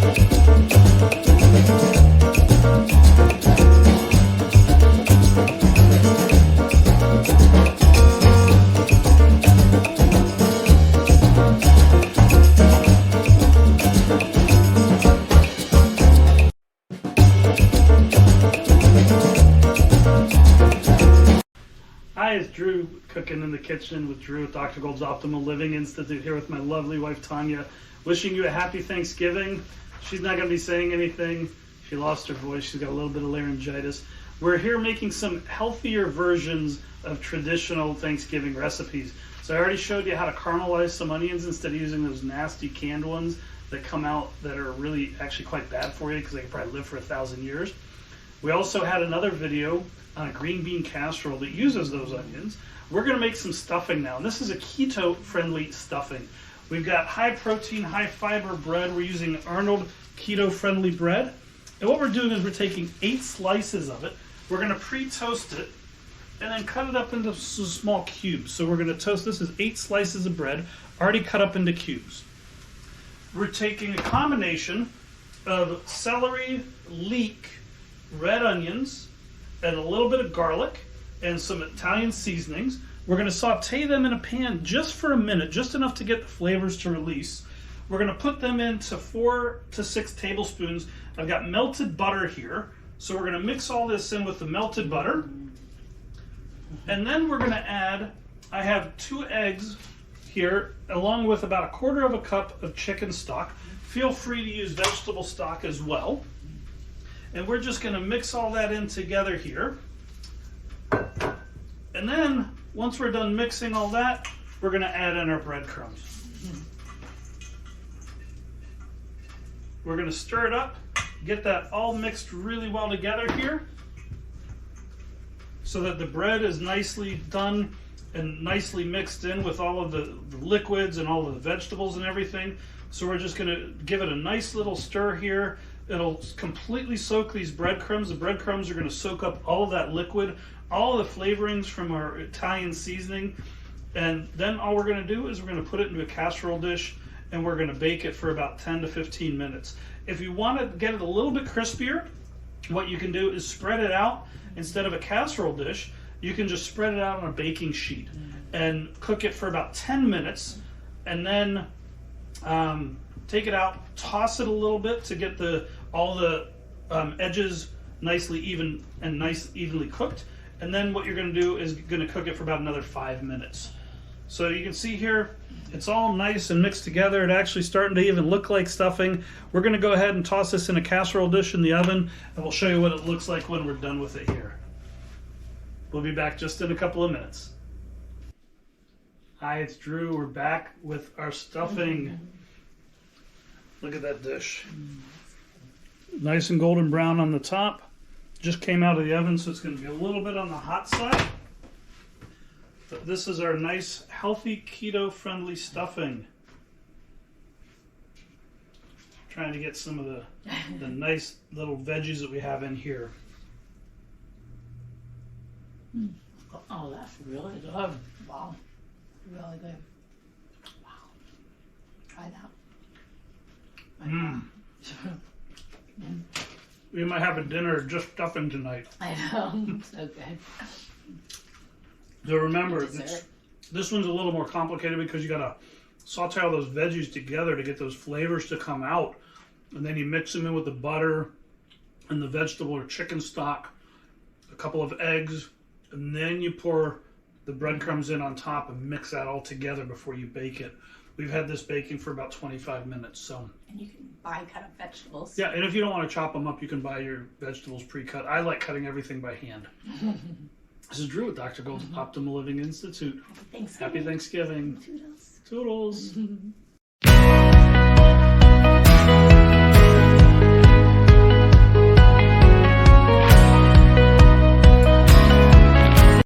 Hi, it's Drew cooking in the kitchen with Drew at Dr. Gold's Optimal Living Institute here with my lovely wife Tanya. Wishing you a happy Thanksgiving. She's not going to be saying anything. She lost her voice. She's got a little bit of laryngitis. We're here making some healthier versions of traditional Thanksgiving recipes. So I already showed you how to caramelize some onions instead of using those nasty canned ones that come out that are really actually quite bad for you because they can probably live for 1,000 years. We also had another video on a green bean casserole that uses those onions. We're going to make some stuffing now. And this is a keto-friendly stuffing. We've got high protein, high fiber bread. We're using Arnold keto-friendly bread. And what we're doing is we're taking 8 slices of it. We're going to pre-toast it and then cut it up into small cubes. So we're going to toast, this is 8 slices of bread already cut up into cubes. We're taking a combination of celery, leek, red onions, and a little bit of garlic and some Italian seasonings. We're going to saute them in a pan just for a minute, just enough to get the flavors to release. We're going to put them into 4 to 6 tablespoons. I've got melted butter here, so we're going to mix all this in with the melted butter. And then we're going to add, I have 2 eggs here, along with about 1/4 cup of chicken stock. Feel free to use vegetable stock as well. And we're just going to mix all that in together here. And then, once we're done mixing all that, we're going to add in our breadcrumbs. We're going to stir it up, get that all mixed really well together here, so that the bread is nicely done and nicely mixed in with all of the liquids and all of the vegetables and everything. So we're just going to give it a nice little stir here. It'll completely soak these breadcrumbs. The breadcrumbs are going to soak up all of that liquid, all of the flavorings from our Italian seasoning. And then all we're going to do is we're going to put it into a casserole dish and we're going to bake it for about 10 to 15 minutes. If you want to get it a little bit crispier, what you can do is spread it out. Instead of a casserole dish, you can just spread it out on a baking sheet and cook it for about 10 minutes and then take it out, toss it a little bit to get all the edges nicely even and evenly cooked. And then what you're going to do is going to cook it for about another 5 minutes. So you can see here, it's all nice and mixed together. It's actually starting to even look like stuffing. We're going to go ahead and toss this in a casserole dish in the oven, and we'll show you what it looks like when we're done with it here. We'll be back just in a couple of minutes. Hi, it's Drew. We're back with our stuffing. Look at that dish. Nice and golden brown on the top. Just came out of the oven, so it's going to be a little bit on the hot side. But this is our nice, healthy, keto-friendly stuffing. Trying to get some of the nice little veggies that we have in here. Oh, that's really good. Wow. Really good. Wow. Try that. We might have a dinner just stuffing tonight. I know. So good. So remember, this one's a little more complicated because you got to saute all those veggies together to get those flavors to come out. And then you mix them in with the butter and the vegetable or chicken stock, a couple of eggs, and then you pour the breadcrumbs in on top and mix that all together before you bake it. We've had this baking for about 25 minutes. So. And you can buy cut up vegetables. Yeah, and if you don't want to chop them up, you can buy your vegetables pre-cut. I like cutting everything by hand. This is Drew with Dr. Gold's Optimal Living Institute. Happy Thanksgiving. Happy Thanksgiving. Toodles. Toodles.